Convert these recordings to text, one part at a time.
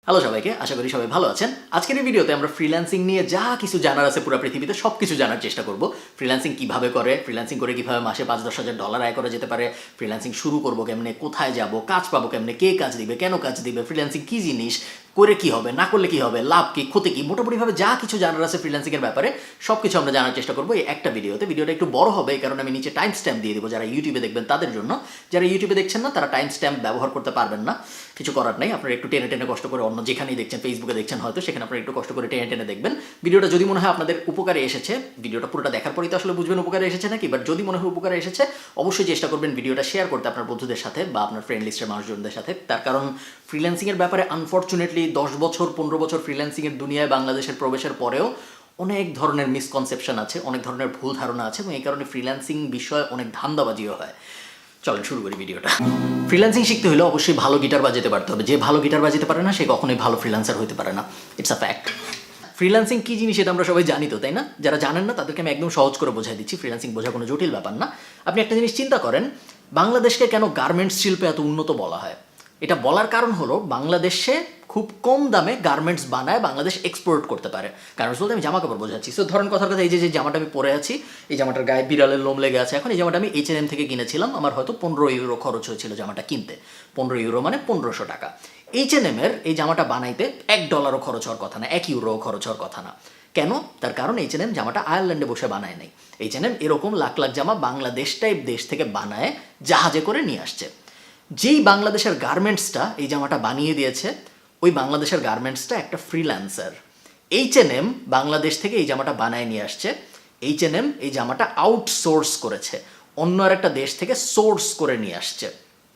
Hello সবাইকে, আশা করি সবাই ভালো আছেন। আজকের এই ভিডিওতে আমরা ফ্রিল্যান্সিং নিয়ে যা কিছু জানার আছে পুরো পৃথিবীতে সব কিছু জানার চেষ্টা করব। ফ্রিল্যান্সিং কিভাবে করে, ফ্রিল্যান্সিং করে কিভাবে মাসে 5-10 হাজার ডলার আয় করা যেতে পারে, ফ্রিল্যান্সিং শুরু করবো কেমনে, কোথায় যাব, কাজ পাবো কেমনে, কে কাজ দিবে, কেন কাজ দিবে, ফ্রিল্যান্সিং কী জিনিস, করে কি হবে, না করলে কি হবে, লাভ কি, ক্ষতি কি, মোটামুটিভাবে যা কিছু জানার আছে ফ্রিল্যান্সিংয়ের ব্যাপারে সব কিছু আমরা জানার চেষ্টা করবো এই একটা ভিডিওতে। ভিডিওটা একটু বড় হবে এই কারণে আমি নিচে টাইম স্ট্যাম্প দিয়ে দেবো, যারা ইউটিউবে দেখবেন তাদের জন্য। যারা ইউটিউবে দেখছেন না তারা টাইম স্ট্যাম্প ব্যবহার করতে পারবেন না, কিছু করার নাই। আপনারা একটু টেনে টেনে কষ্ট করে অন্য যেখানেই দেখছেন, ফেসবুকে দেখছেন হয়তো, সেখানে আপনারা একটু কষ্ট করে টেনে টেনে দেখবেন। ভিডিওটা যদি মনে হয় আপনাদের উপকারে এসেছে, ভিডিওটা পুরোটা দেখার পরেই তো আসলে বুঝবেন উপকারে এসেছে নাকি, বাট যদি মনে হয় উপকারে এসেছে অবশ্যই চেষ্টা করবেন ভিডিওটা শেয়ার করতে আপনার বন্ধুদের সাথে বা আপনার ফ্রেন্ড লিস্টের মানুষজনদের সাথে। তার কারণ ফ্রিল্যান্সিংয়ের ব্যাপারে আনফর্চুনেটলি 10 বছর 15 বছর ফ্রিল্যান্সিংয়ের দুনিয়ায় বাংলাদেশের প্রবেশের পরেও অনেক ধরনের মিসকনসেপশন আছে, অনেক ধরনের ভুল ধারণা আছে এবং এই কারণে ফ্রিল্যান্সিং বিষয়ে অনেক ধান্দাবাজিও হয়। চলেন শুরু করি ভিডিওটা। ফ্রিল্যান্সিং শিখতে হলে অবশ্যই ভালো গিটার বাজাতে পারতে হবে। যে ভালো গিটার বাজাতে পারে না সে কখনোই ভালো ফ্রিল্যান্সার হতে পারে না, ইটস আ ফ্যাক্ট। ফ্রিল্যান্সিং কী জিনিস এটা আমরা সবাই জানি তো, তাই না? যারা জানেন না তাদেরকে আমি একদম সহজ করে বোঝাই দিচ্ছি। ফ্রিল্যান্সিং বোঝা কোনো জটিল ব্যাপার না। আপনি একটা জিনিস চিন্তা করেন, বাংলাদেশকে কেন গার্মেন্টস শিল্পে এত উন্নত বলা হয়? এটা বলার কারণ হলো বাংলাদেশে খুব কম দামে গার্মেন্টস বানায় বাংলাদেশ এক্সপোর্ট করতে পারে। গার্মেন্টস বলতে আমি জামা কাপড় বোঝাচ্ছি। সো ধরেন কথার কথা, এই যে জামাটা আমি পরে আছি, এই জামাটার গায়ে বিড়ালের লোম লেগে আছে। এখন এই জামাটা আমি H&M থেকে কিনেছিলাম, আমার হয়তো 15 ইউরো খরচ হয়েছিল জামাটা কিনতে। 15 ইউরো মানে 1500 টাকা। H&M এর এই জামাটা বানাইতে $1 খরচ হওয়ার কথা না, 1 ইউরো খরচ হওয়ার কথা না। কেন? তার কারণ H&M জামাটা আয়ারল্যান্ডে বসে বানায় নাই। H&M এরকম লাখ লাখ জামা বাংলাদেশ টাইপ দেশ থেকে বানায় জাহাজে করে নিয়ে আসছে। যেই বাংলাদেশের গার্মেন্টসটা এই জামাটা বানিয়ে দিয়েছে, ওই বাংলাদেশের গার্মেন্টসটা একটা ফ্রিল্যান্সার। H&M বাংলাদেশ থেকে এই জামাটা বানায় নিয়ে আসছে। H&M এই জামাটা আউটসোর্স করেছে, অন্য আর একটা দেশ থেকে সোর্স করে নিয়ে আসছে।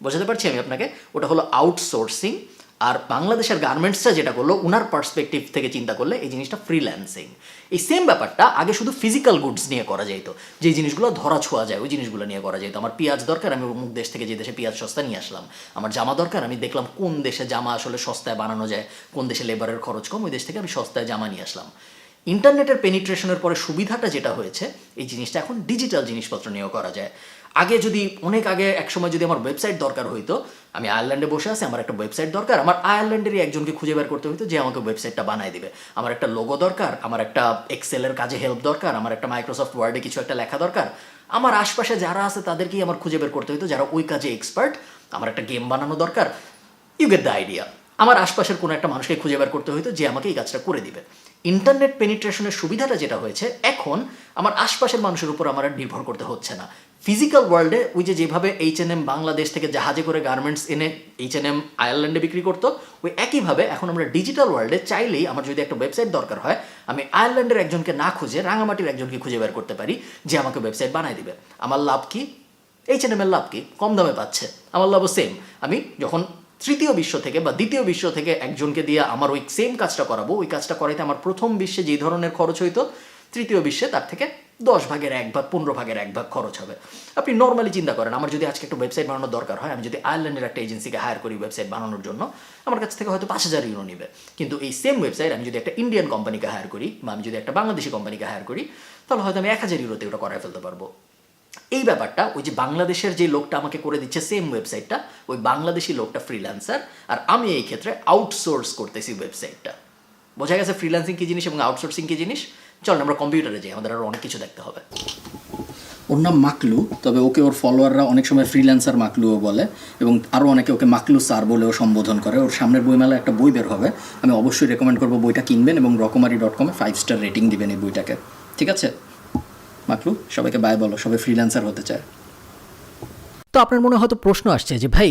বোঝাতে পারছি আমি আপনাকে? ওটা হলো আউটসোর্সিং। আর বাংলাদেশের গার্মেন্টসটা যেটা করলো, উনার পার্সপেক্টিভ থেকে চিন্তা করলে এই জিনিসটা ফ্রিল্যান্সিং। এই সেম ব্যাপারটা আগে শুধু ফিজিক্যাল গুডস নিয়ে করা যেত, যে জিনিসগুলো ধরা ছোঁয়া যায় ওই জিনিসগুলো নিয়ে করা যেত। আমার পেঁয়াজ দরকার, আমি অমুক দেশ থেকে যে দেশে পেঁয়াজ সস্তা নিয়ে আসলাম। আমার জামা দরকার, আমি দেখলাম কোন দেশে জামা আসলে সস্তায় বানানো যায়, কোন দেশে লেবারের খরচ কম, ওই দেশ থেকে আমি সস্তায় জামা নিয়ে আসলাম। ইন্টারনেটের পেনিট্রেশনের পরে সুবিধাটা যেটা হয়েছে, এই জিনিসটা এখন ডিজিটাল জিনিসপত্র নিয়েও করা যায়। আগে যদি অনেক আগে একসময় যদি আমার ওয়েবসাইট দরকার হইতো, আমি আয়ারল্যান্ডে বসে আছি, আমার একটা ওয়েবসাইট দরকার, আমার আয়ারল্যান্ডেরই একজনকে খুঁজে বের করতে হইতো যে আমাকে ওয়েবসাইটটা বানায় দিবে। আমার একটা লোগো দরকার, আমার একটা এক্সেলের কাজে হেল্প দরকার, আমার একটা মাইক্রোসফট ওয়ার্ডে কিছু একটা লেখা দরকার, আমার আশপাশে যারা আছে তাদেরকেই আমার খুঁজে বের করতে হইতো যারা ওই কাজে এক্সপার্ট। আমার একটা গেম বানানো দরকার, ইউ গেট দ্য আইডিয়া। আমার আশপাশের কোনো একটা মানুষকে খুঁজে বের করতে হইতো যে আমাকে এই কাজটা করে দিবে। ইন্টারনেট পেনিট্রেশনের সুবিধাটা যেটা হয়েছে, এখন আমার আশপাশের মানুষের উপর আমার আর নির্ভর করতে হচ্ছে না। ফিজিক্যাল ওয়ার্ল্ডে ওই যে যেভাবে H&M বাংলাদেশ থেকে জাহাজে করে গার্মেন্টস এনে H&M আয়ারল্যান্ডে বিক্রি করতো, ওই একইভাবে এখন আমরা ডিজিটাল ওয়ার্ল্ডে চাইলেই আমার যদি একটা ওয়েবসাইট দরকার হয়, আমি আয়ারল্যান্ডের একজনকে না খুঁজে রাঙামাটির একজনকে খুঁজে বের করতে পারি যে আমাকে ওয়েবসাইট বানায় দিবে। আমার লাভ কি? H&M এর লাভ কি? কম দামে পাচ্ছে। আমার লাভও সেম। আমি যখন তৃতীয় বিশ্ব থেকে বা দ্বিতীয় বিশ্ব থেকে একজনকে দিয়ে আমার ওই সেম কাজটা করাবো, ওই কাজটা করাইতে আমার প্রথম বিশ্বে যেই ধরনের খরচ হইতো, তৃতীয় বিশ্বে তার থেকে 10 ভাগের 1 ভাগ, 15 ভাগের 1 ভাগ খরচ হবে। আপনি নর্মালি চিন্তা করেন, আমার যদি আজকে একটা ওয়েবসাইট বানানোর দরকার হয়, আমি যদি আয়ারল্যান্ডের একটা এজেন্সিকে হায়ার করি ওয়েবসাইট বানানোর জন্য, আমার কাছ থেকে হয়তো 5000 ইউরো নেবে। কিন্তু এই সেম ওয়েবসাইট আমি যদি একটা ইন্ডিয়ান কোম্পানিকে হায়ার করি বা আমি যদি একটা বাংলাদেশি কোম্পানিকে হায়ার করি, তাহলে হয়তো আমি 1000 ইউরোতে ওটা করায় ফেলতে পারবো। এই ব্যাপারটা ওই যে বাংলাদেশের যে লোকটা আমাকে করে দিচ্ছে সেম ওয়েবসাইটটা, ওই বাংলাদেশি লোকটা ফ্রিল্যান্সার, আর আমি এই ক্ষেত্রে আউটসোর্স করতেছি ওয়েবসাইটটা। বোঝা গেছে ফ্রিল্যান্সিং কী জিনিস এবং আউটসোর্সিং কী জিনিস? চলেন আমরা কম্পিউটারে যাই, আমাদের আরও অনেক কিছু দেখতে হবে। ওর নাম মাকলু, তবে ওকে ওর ফলোয়াররা অনেক সময় ফ্রিল্যান্সার মাকলুও বলে এবং আরও অনেকে ওকে মাকলু স্যার বলেও সম্বোধন করে। ওর সামনের বইমেলায় একটা বই বের হবে, আমি অবশ্যই রেকমেন্ড করবো বইটা কিনবেন এবং রকমারি.com-এ 5 স্টার রেটিং দিবেন এই বইটাকে। ঠিক আছে মাকলু, সবাইকে বাই বলো, সবাই ফ্রিল্যান্সার হতে চায়। তো আপনার মনে হয়তো প্রশ্ন আসছে যে ভাই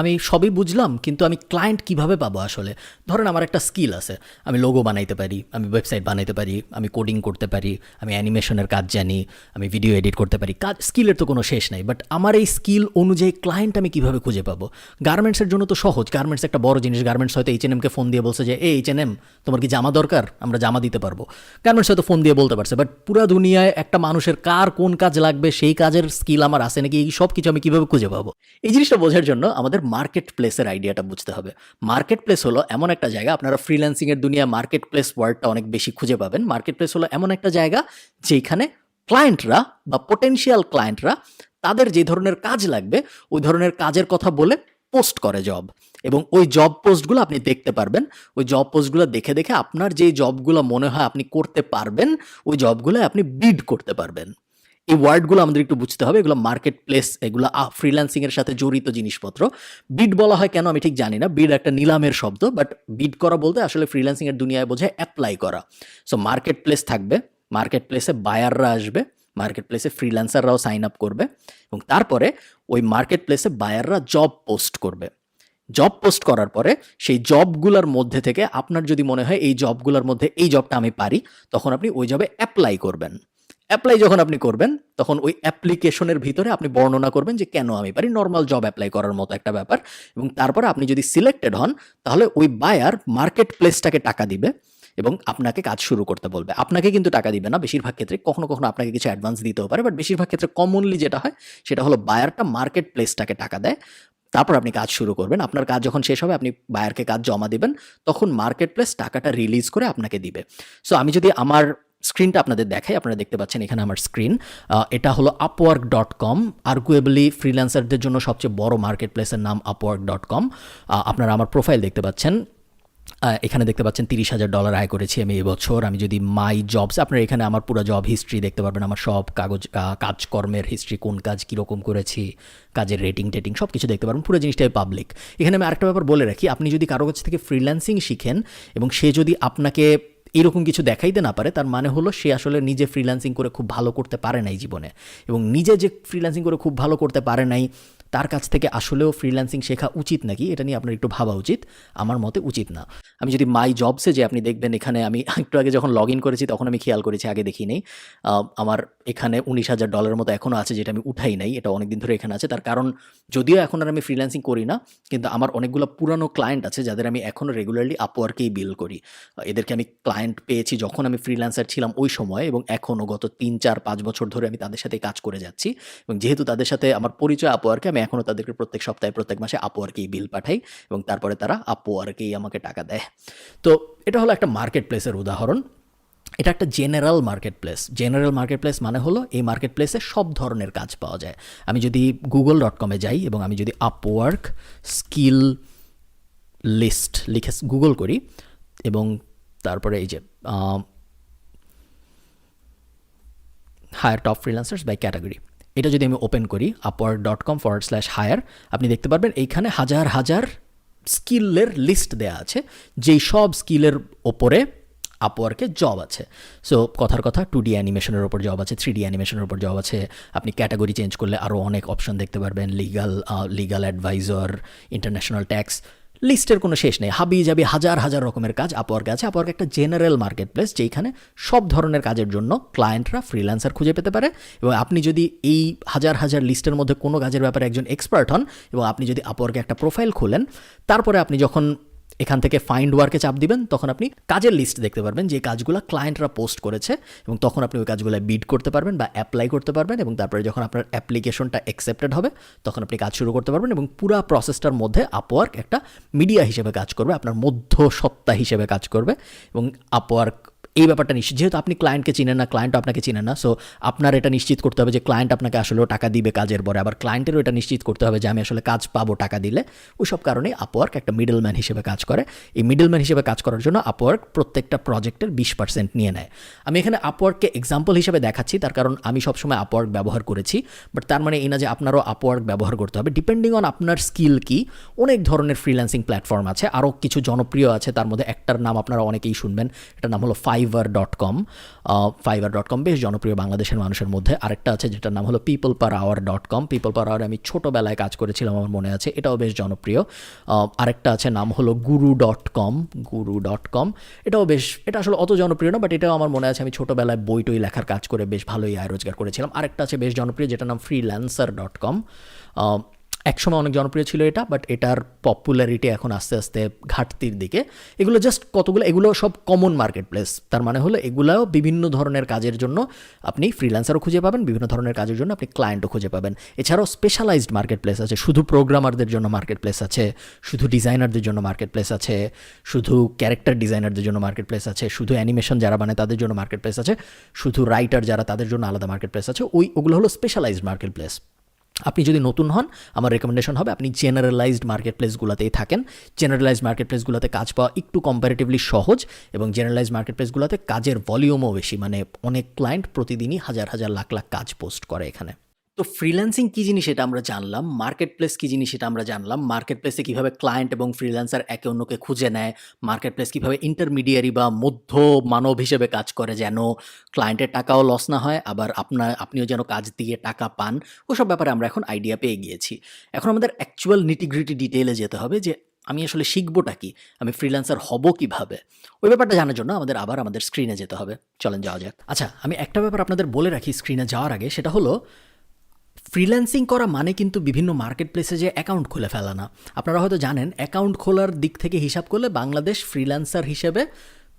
আমি সবই বুঝলাম, কিন্তু আমি ক্লায়েন্ট কিভাবে পাবো আসলে? ধরেন আমার একটা স্কিল আছে, আমি লোগো বানাইতে পারি, আমি ওয়েবসাইট বানাইতে পারি, আমি কোডিং করতে পারি, আমি অ্যানিমেশনের কাজ জানি, আমি ভিডিও এডিট করতে পারি। কাজ স্কিলের তো কোনো শেষ নাই, বাট আমার এই স্কিল অনুযায়ী ক্লায়েন্ট আমি কিভাবে খুঁজে পাবো? গার্মেন্টসের জন্য তো সহজ, গার্মেন্টস একটা বড় জিনিস। গার্মেন্টস হয়তো H&M-কে ফোন দিয়ে বলছে যে H&M তোমার কি জামা দরকার, আমরা জামা দিতে পারবো। গার্মেন্টস হয়তো ফোন দিয়ে বলতে পারছে, বাট পুরো দুনিয়ায় একটা মানুষের কার কোন কাজ লাগবে, সেই কাজের স্কিল আমার আছে নাকি, এই সব কিছু আমি কিভাবে খুঁজে পাবো? এই জিনিসটা বোঝার জন্য আমাদের মার্কেট প্লেসের আইডিয়াটা বুঝতে হবে। মার্কেট প্লেস হলো এমন একটা জায়গা, আপনারা ফ্রিল্যান্সিংয়ের দুনিয়া মার্কেট প্লেস ওয়ার্ডটা অনেক বেশি খুঁজে পাবেন। মার্কেট প্লেস হলো এমন একটা জায়গা যেখানে ক্লায়েন্টরা বা পোটেনশিয়াল ক্লায়েন্টরা তাদের যে ধরনের কাজ লাগবে ওই ধরনের কাজের কথা বলে পোস্ট করে জব, এবং ওই জব পোস্টগুলো আপনি দেখতে পারবেন। ওই জব পোস্টগুলো দেখে দেখে আপনার যেই জবগুলো মনে হয় আপনি করতে পারবেন, ওই জবগুলো আপনি বিড করতে পারবেন। এই ওয়ার্ডগুলো আমাদের একটু বুঝতে হবে, এগুলো মার্কেট প্লেস, এগুলো ফ্রিল্যান্সিং এর সাথে জড়িত জিনিসপত্র। বিড বলা হয় কেন আমি ঠিক জানি না, বিড একটা নিলামের শব্দ, বাট বিড করা বলতে আসলে ফ্রিল্যান্সিং এর দুনিয়ায় বোঝায় অ্যাপ্লাই করা। সো মার্কেট প্লেস থাকবে, মার্কেট প্লেসে বায়াররা আসবে, মার্কেট প্লেসে ফ্রিল্যান্সাররাও সাইন আপ করবে, এবং তারপরে ওই মার্কেট প্লেসে বায়াররা জব পোস্ট করবে। জব পোস্ট করার পরে সেই জবগুলোর মধ্যে থেকে আপনার যদি মনে হয় এই জবগুলোর মধ্যে এই জবটা আমি পারি, তখন আপনি ওই জবে অ্যাপ্লাই করবেন। অ্যাপ্লাই যখন আপনি করবেন, তখন ওই অ্যাপ্লিকেশনের ভিতরে আপনি বর্ণনা করবেন যে কেন আমি পারি, নর্মাল জব অ্যাপ্লাই করার মতো একটা ব্যাপার। এবং তারপরে আপনি যদি সিলেক্টেড হন, তাহলে ওই বায়ার মার্কেট প্লেসটাকে টাকা দিবে এবং আপনাকে কাজ শুরু করতে বলবে। আপনাকে কিন্তু টাকা দিবে না বেশিরভাগ ক্ষেত্রে, কখনো কখনো আপনাকে কিছু অ্যাডভান্স দিতেও পারে, বাট বেশিরভাগ ক্ষেত্রে কমনলি যেটা হয় সেটা হলো বায়ারটা মার্কেট প্লেসটাকে টাকা দেয়, তারপর আপনি কাজ শুরু করবেন। আপনার কাজ যখন শেষ হবে, আপনি বায়ারকে কাজ জমা দিবেন, তখন মার্কেট প্লেস টাকাটা রিলিজ করে আপনাকে দিবে। সো আমি যদি আমার স্ক্রিনটা আপনাদের দেখাই, আপনারা দেখতে পাচ্ছেন এখানে আমার স্ক্রিন। এটা হলো upwork.com, আর্গুয়েবলি ফ্রিল্যান্সারদের জন্য সবচেয়ে বড় মার্কেট প্লেসের নাম upwork.com। আপনারা আমার প্রোফাইল দেখতে পাচ্ছেন, এখানে দেখতে পাচ্ছেন $30,000 আয় করেছি আমি এবছর। আমি যদি মাই জবস, আপনারা এখানে আমার পুরো জব হিস্ট্রি দেখতে পারবেন, আমার সব কাজকর্মের হিস্ট্রি, কোন কাজ কীরকম করেছি, কাজের রেটিং টেটিং সব কিছু দেখতে পারবেন, পুরো জিনিসটাই পাবলিক। এখানে আমি আরেকটা ব্যাপার বলে রাখি, আপনি যদি কারো কাছ থেকে ফ্রিল্যান্সিং শিখেন এবং সে যদি আপনাকে এরকম কিছু দেখাইতে না পারে, তার মানে হলো সে আসলে নিজে ফ্রিল্যান্সিং করে খুব ভালো করতে পারে নাই জীবনে, এবং নিজে যে ফ্রিল্যান্সিং করে খুব ভালো করতে পারে নাই, তার কাছ থেকে আসলেও ফ্রিল্যান্সিং শেখা উচিত নাকি, এটা নিয়ে আপনার একটু ভাবা উচিত। আমার মতে উচিত না। আমি যদি মাই জবসে যে আপনি দেখবেন, এখানে আমি একটু আগে যখন লগ ইন করেছি তখন আমি খেয়াল করেছি, আগে দেখি নেই, আমার এখানে $19,000 মতো এখনও আছে, যেটা আমি উঠাই নাই, এটা অনেক দিন ধরে এখানে আছে। তার কারণ যদিও এখন আর আমি ফ্রিল্যান্সিং করি না, কিন্তু আমার অনেকগুলো পুরানো ক্লায়েন্ট আছে যাদের আমি এখনও রেগুলারলি আপওয়ার্কেই বিল করি। এদেরকে আমি ক্লায়েন্ট পেয়েছি যখন আমি ফ্রিল্যান্সার ছিলাম ওই সময়, এবং এখনও গত 3, 4, 5 বছর ধরে আমি তাদের সাথে কাজ করে যাচ্ছি। এবং যেহেতু তাদের সাথে আমার পরিচয় আপওয়ার্কে, আমি এখনও তাদেরকে প্রত্যেক সপ্তাহে, প্রত্যেক মাসে আপওয়ার্কেই বিল পাঠাই, এবং তারপরে তারা আপওয়ার্কেই আমাকে টাকা দেয়। তো এটা হলো একটা মার্কেট প্লেসের উদাহরণ। এটা একটা general market place. General market place মানে হলো এই মার্কেট প্লেসে সব ধরনের কাজ পাওয়া যায়। আমি যদি google.com-এ যাই এবং আমি যদি আপওয়ার্ক স্কিল লিস্ট লিখে গুগল করি, এবং তারপরে এই যে hire top freelancers by category, এটা যদি আমি ওপেন করি upwork.com/hire, আপনি দেখতে পারবেন এইখানে হাজার হাজার স্কিলের লিস্ট দেয়া আছে, যেই সব স্কিলের ওপরে আপওয়ার্কে জব আছে। সো কথার কথা 2D অ্যানিমেশনের ওপর জব আছে, 3D অ্যানিমেশনের ওপর জব আছে। আপনি ক্যাটাগরি চেঞ্জ করলে আরও অনেক অপশন দেখতে পারবেন, লিগাল অ্যাডভাইজর, ইন্টারন্যাশনাল ট্যাক্স, লিস্টের কোনো শেষ নেই, হাবি যাবি হাজার হাজার রকমের কাজ আপওয়ার্কে আছে। আপওয়ার্ক একটা জেনারেল মার্কেট প্লেস, যেখানে সব ধরনের কাজের জন্য ক্লায়েন্টরা ফ্রিল্যান্সার খুঁজে পেতে পারে। এবং আপনি যদি এই হাজার হাজার লিস্টের মধ্যে কোনো কাজের ব্যাপারে একজন এক্সপার্ট হন, এবং আপনি যদি আপওয়ার্কে একটা প্রোফাইল খোলেন, তারপরে আপনি যখন এখান থেকে ফাইন্ড ওয়ার্কে চাপ দিবেন, তখন আপনি কাজের লিস্ট দেখতে পারবেন যে কাজগুলো ক্লায়েন্টরা পোস্ট করেছে, এবং তখন আপনি ওই কাজগুলো বিড করতে পারবেন বা অ্যাপ্লাই করতে পারবেন। এবং তারপরে যখন আপনার অ্যাপ্লিকেশনটা অ্যাকসেপ্টেড হবে, তখন আপনি কাজ শুরু করতে পারবেন। এবং পুরো প্রসেসটার মধ্যে আপওয়ার্ক একটা মিডিয়া হিসেবে কাজ করবে, আপনার মধ্যসত্ত্বা হিসেবে কাজ করবে। এবং আপওয়ার্ক এই ব্যাপারটা নিশ্চিত, যেহেতু আপনি ক্লায়েন্টকে চিনেন না, ক্লায়েন্ট আপনাকে চিনেন না, সো আপনার এটা নিশ্চিত করতে হবে যে ক্লায়েন্ট আপনাকে আসলেও টাকা দিবে কাজের পরে, আবার ক্লায়েন্টেরও এটা নিশ্চিত করতে হবে যে আমি আসলে কাজ পাবো টাকা দিলে। ওই সব কারণে আপওয়ার্ক একটা মিডলম্যান হিসেবে কাজ করে। এই মিডলম্যান হিসেবে কাজ করার জন্য আপওয়ার্ক প্রত্যেকটা প্রজেক্টের 20% নিয়ে নেয়। আমি এখানে আপওয়ার্ককে এক্সাম্পল হিসেবে দেখাচ্ছি, তার কারণ আমি সবসময় আপওয়ার্ক ব্যবহার করেছি, বাট তার মানে এই না যে আপনারও আপওয়ার্ক ব্যবহার করতে হবে। ডিপেন্ডিং অন আপনার স্কিল কি, অনেক ধরনের ফ্রিল্যান্সিং প্ল্যাটফর্ম আছে, আরও কিছু জনপ্রিয় আছে, তার মধ্যে একটার নাম আপনারা অনেকেই শুনবেন, এটার নাম হলো fiverr.com। fiverr.com বেশ জনপ্রিয় বাংলাদেশের মানুষের মধ্যে। আরেকটা আছে যেটার নাম হলো peopleperhour.com। peopleperhour আমি ছোটোবেলায় কাজ করেছিলাম, আমার মনে আছে, এটাও বেশ জনপ্রিয়। আরেকটা আছে নাম হলো guru.com। এটা আসলে অত জনপ্রিয় না, বাট এটাও আমার মনে আছে, আমি ছোটোবেলায় বই টই লেখার কাজ করে বেশ ভালোই আয় রোজগার করেছিলাম। আরেকটা আছে বেশ জনপ্রিয়, যেটার নাম freelancer.com। একসময় অনেক জনপ্রিয় ছিল এটা, বাট এটার পপুলারিটি এখন আস্তে আস্তে ঘাটতির দিকে। এগুলো জাস্ট কতগুলো, এগুলো সব কমন মার্কেট প্লেস। তার মানে হলো এগুলাও বিভিন্ন ধরনের কাজের জন্য আপনি ফ্রিল্যান্সারও খুঁজে পাবেন, বিভিন্ন ধরনের কাজের জন্য আপনি ক্লায়েন্টও খুঁজে পাবেন। এছাড়াও স্পেশালাইজড মার্কেট প্লেস আছে, শুধু প্রোগ্রামারদের জন্য মার্কেট প্লেস আছে, শুধু ডিজাইনারদের জন্য মার্কেট প্লেস আছে, শুধু ক্যারেক্টার ডিজাইনারদের জন্য মার্কেট প্লেস আছে, শুধু অ্যানিমেশন যারা বানায় তাদের জন্য মার্কেট প্লেস আছে, শুধু রাইটার যারা তাদের জন্য আলাদা মার্কেট প্লেস আছে। ওগুলো হলো স্পেশালাইজড মার্কেট প্লেস। আপনি যদি নতুন হন আমার রেকমেন্ডেশন হবে আপনি জেনারেলাইজড মার্কেট প্লেসগুলোতেই থাকেন। জেনারেলাইজড মার্কেট প্লেসগুলোতে কাজ পাওয়া একটু কম্পারেটিভলি সহজ এবং জেনারেলাইজড মার্কেট প্লেসগুলোতে কাজের ভলিউমও বেশি, মানে অনেক ক্লায়েন্ট প্রতিদিনই হাজার হাজার লাখ লাখ কাজ পোস্ট করে এখানে। তো ফ্রিল্যান্সিং কী জিনিস এটা আমরা জানলাম, মার্কেট প্লেস কী জিনিস এটা আমরা জানলাম, মার্কেট প্লেসে কীভাবে ক্লায়েন্ট এবং ফ্রিল্যান্সার একে অন্যকে খুঁজে নেয়, মার্কেট প্লেস কীভাবে ইন্টারমিডিয়ারি বা মধ্য মানব হিসেবে কাজ করে যেন ক্লায়েন্টের টাকাও লস না হয়, আবার আপনিও যেন কাজ দিয়ে টাকা পান, ওসব ব্যাপারে আমরা এখন আইডিয়া পেয়ে গিয়েছি। এখন আমাদের অ্যাকচুয়াল নিটিগ্রিটি ডিটেইলে যেতে হবে যে আমি আসলে শিখবোটা কি, আমি ফ্রিল্যান্সার হব কিভাবে, ওই ব্যাপারটা জানার জন্য আমাদের স্ক্রিনে যেতে হবে। চলেন যাওয়া যাক। আচ্ছা, আমি একটা ব্যাপার আপনাদের বলে রাখি স্ক্রিনে যাওয়ার আগে, সেটা হলো ফ্রিল্যান্সিং করা মানে কিন্তু বিভিন্ন মার্কেট প্লেসে যে অ্যাকাউন্ট খুলে ফেলা না। আপনারা হয়তো জানেন অ্যাকাউন্ট খোলার দিক থেকে হিসাব করলে বাংলাদেশ ফ্রিল্যান্সার হিসেবে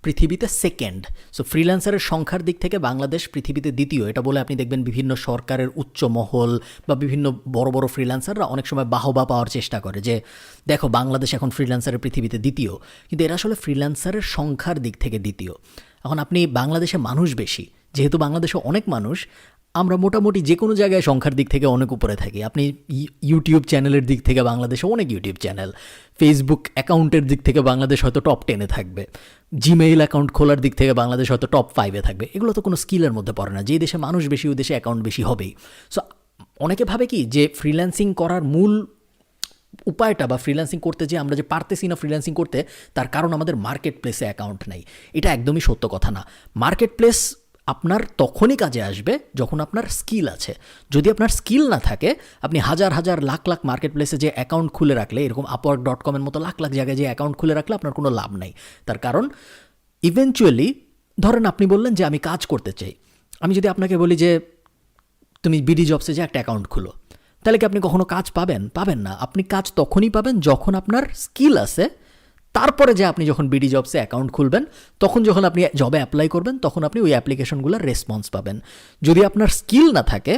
পৃথিবীতে সেকেন্ড। সো ফ্রিল্যান্সারের সংখ্যার দিক থেকে বাংলাদেশ পৃথিবীতে দ্বিতীয়। এটা বলে আপনি দেখবেন বিভিন্ন সরকারের উচ্চ মহল বা বিভিন্ন বড় বড় ফ্রিল্যান্সাররা অনেক সময় বাহবা পাওয়ার চেষ্টা করে যে দেখো বাংলাদেশ এখন ফ্রিল্যান্সারের পৃথিবীতে দ্বিতীয়, কিন্তু এরা আসলে ফ্রিল্যান্সারের সংখ্যার দিক থেকে দ্বিতীয়। এখন আপনি বাংলাদেশে মানুষ বেশি, যেহেতু বাংলাদেশে অনেক মানুষ, আমরা মোটামুটি যে কোনো জায়গায় সংখ্যার দিক থেকে অনেক উপরে থাকি। আপনি ইউটিউব চ্যানেলের দিক থেকে বাংলাদেশে অনেক ইউটিউব চ্যানেল, ফেসবুক অ্যাকাউন্টের দিক থেকে বাংলাদেশ হয়তো টপ 10-এ থাকবে, জিমেইল অ্যাকাউন্ট খোলার দিক থেকে বাংলাদেশ হয়তো টপ 5-এ থাকবে। এগুলো তো কোনো স্কিলের মধ্যে পড়ে না, যে দেশে মানুষ বেশি ওই দেশে অ্যাকাউন্ট বেশি হবেই। সো অনেকে ভাবে কি যে ফ্রিল্যান্সিং করার মূল উপায়টা বা ফ্রিল্যান্সিং করতে যে আমরা যে পারতেছি না ফ্রিল্যান্সিং করতে, তার কারণ আমাদের মার্কেট প্লেসে অ্যাকাউন্ট নাই। এটা একদমই সত্য কথা না। মার্কেট প্লেস আপনার তখনই কাজে আসবে যখন আপনার স্কিল আছে। যদি আপনার স্কিল না থাকে, আপনি হাজার হাজার লাখ লাখ মার্কেট প্লেসে যে অ্যাকাউন্ট খুলে রাখলে, এরকম upwork.com-এর মতো লাখ লাখ জায়গায় যে অ্যাকাউন্ট খুলে রাখলে আপনার কোনো লাভ নাই। তার কারণ ইভেনচুয়ালি ধরেন আপনি বললেন যে আমি কাজ করতে চাই, আমি যদি আপনাকে বলি যে তুমি বিডি জবসে যে একটা অ্যাকাউন্ট খুলো, তাহলে কি আপনি কখনো কাজ পাবেন? পাবেন না। আপনি কাজ তখনই পাবেন যখন আপনার স্কিল আছে। তারপরে যে আপনি যখন বিডি জবসে অ্যাকাউন্ট খুলবেন, তখন যখন আপনি জবে অ্যাপ্লাই করবেন, তখন আপনি ওই অ্যাপ্লিকেশনগুলোর রেসপন্স পাবেন। যদি আপনার স্কিল না থাকে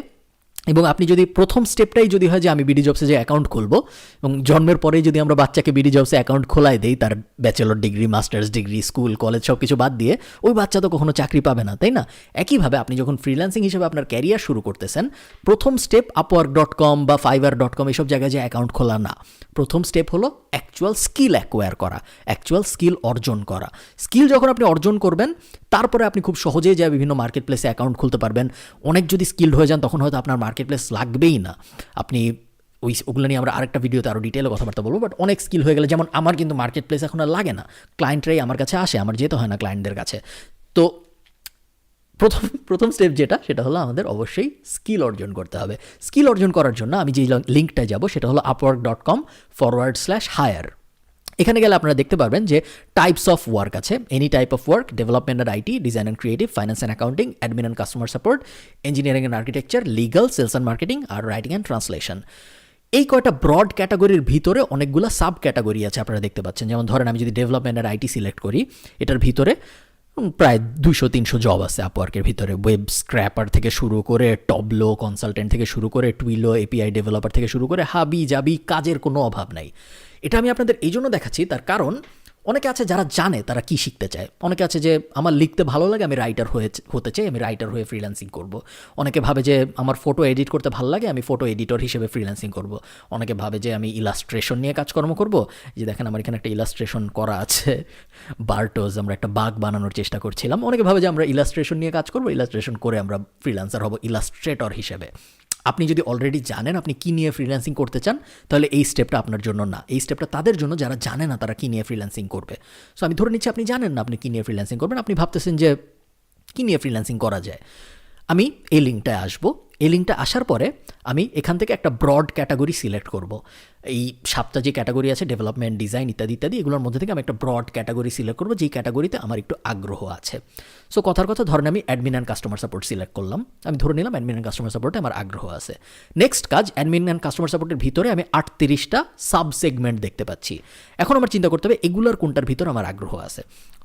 এবং আপনি যদি প্রথম স্টেপটাই যদি হয় যে আমি বিডি জবসে যে অ্যাকাউন্ট খুলবো, এবং জন্মের পরেই যদি আমরা বাচ্চাকে বিডি জবসে অ্যাকাউন্ট খোলাই দেই, তার bachelor degree, masters degree, school college সব কিছু বাদ দিয়ে, ওই বাচ্চা তো কখনো চাকরি পাবে না, তাই না? একইভাবে আপনি যখন ফ্রিল্যান্সিং হিসেবে আপনার ক্যারিয়ার শুরু করতেছেন, প্রথম স্টেপ upwork.com বা fiverr.com এইসব জায়গায় যে অ্যাকাউন্ট খোলা না। প্রথম স্টেপ হলো অ্যাকচুয়াল স্কিল অ্যাকোয়ার করা, অ্যাকচুয়াল স্কিল অর্জন করা। স্কিল যখন আপনি অর্জন করবেন, তারপরে আপনি খুব সহজেই যা বিভিন্ন মার্কেট প্লেসে অ্যাকাউন্ট খুলতে পারবেন। অনেক যদি স্কিলড হয়ে যান, তখন হয়তো আপনার মার্কেট প্লেস লাগবেই না। আপনি ওগুলো নিয়ে আমরা আরেকটা ভিডিওতে আরও ডিটেলে কথাবার্তা বলবো। বাট অনেক স্কিল হয়ে গেলে, যেমন আমার কিন্তু মার্কেট প্লেস এখন আর লাগে না, ক্লায়েন্টরাই আমার কাছে আসে, আমার যেতে হয় না ক্লায়েন্টদের কাছে। তো প্রথম স্টেপ যেটা, সেটা হলো আমাদের অবশ্যই স্কিল অর্জন করতে হবে। স্কিল অর্জন করার জন্য আমি যে লিঙ্কটায় যাব, সেটা হলো upwork.com/hire। এখানে গেলে আপনারা দেখতে পারবেন যে টাইপস অফ ওয়ার্ক আছে, any type of work, development and IT, design and creative, finance and accounting, admin and customer support, engineering and architecture, legal, sales and marketing, আর রাইটিং অ্যান্ড ট্রান্সলেশন। এই কয়টা ব্রড ক্যাটাগরির ভিতরে অনেকগুলো sub category আছে আপনারা দেখতে পাচ্ছেন। যেমন ধরেন আমি যদি ডেভেলপমেন্ট অ্যান্ড আইটি সিলেক্ট করি, এটার ভিতরে প্রায় 200-300 জব আছে আপওয়ার্কের ভিতরে। ওয়েব স্ক্র্যাপার থেকে শুরু করে, টবলো কনসালটেন্ট থেকে শুরু করে, টুইলো এপিআই ডেভেলপার থেকে শুরু করে, হাবি জাবি কাজের কোনো অভাব নাই। এটা আমি আপনাদের এই জন্য দেখাচ্ছি, তার কারণ অনেকে আছে যারা জানে তারা কি শিখতে চায়। অনেকে আছে যে আমার লিখতে ভালো লাগে, আমি রাইটার হতে চাই, আমি রাইটার হয়ে ফ্রিল্যান্সিং করব। অনেকে ভাবে যে আমার ফটো এডিট করতে ভালো লাগে, আমি ফটো এডিটর হিসেবে ফ্রিল্যান্সিং করব। অনেকে ভাবে যে আমি ইলাস্ট্রেশন নিয়ে কাজকর্ম করব। যে দেখেন আমার এখানে একটা ইলাস্ট্রেশন করা আছে, বার্টোজ, আমরা একটা বাগ বানানোর চেষ্টা করছিলাম। অনেকে ভাবে যে আমরা ইলাস্ট্রেশন নিয়ে কাজ করব, ইলাস্ট্রেশন করে আমরা ফ্রিল্যান্সার হব ইলাস্ট্রেটর হিসেবে। আপনি যদি অলরেডি জানেন আপনি কী নিয়ে ফ্রিল্যান্সিং করতে চান, তাহলে এই স্টেপটা আপনার জন্য না। এই স্টেপটা তাদের জন্য যারা জানে না তারা কী নিয়ে ফ্রিল্যান্সিং করবে। সো আমি ধরে নিচ্ছি আপনি জানেন না আপনি কী নিয়ে ফ্রিল্যান্সিং করবেন, আপনি ভাবতেছেন যে কী নিয়ে ফ্রিল্যান্সিং করা যায়। আমি এই লিঙ্কটায় আসবো। এই লিঙ্কটা আসার পরে আমি এখান থেকে একটা ব্রড ক্যাটাগরি সিলেক্ট করব। এই 7টা যে ক্যাটাগরি আছে, ডেভেলপমেন্ট, ডিজাইন ইত্যাদি ইত্যাদি, এগুলোর মধ্যে থেকে আমি একটা ব্রড ক্যাটাগরি সিলেক্ট করবো, যেই ক্যাটাগরিতে আমার একটু আগ্রহ আছে। সো কথার কথা ধরেন আমি admin and customer support select করলাম। আমি ধরে নিলাম অ্যাডমিন অ্যান্ড কাস্টমার সাপোর্টে আমার আগ্রহ আছে। নেক্সট কাজ, অ্যাডমিন অ্যান্ড কাস্টমার সাপোর্টের ভিতরে আমি 38টা সাব সেগমেন্ট দেখতে পাচ্ছি। এখন আমার চিন্তা করতে হবে এগুলোর কোনটার ভিতরে আমার আগ্রহ আছে।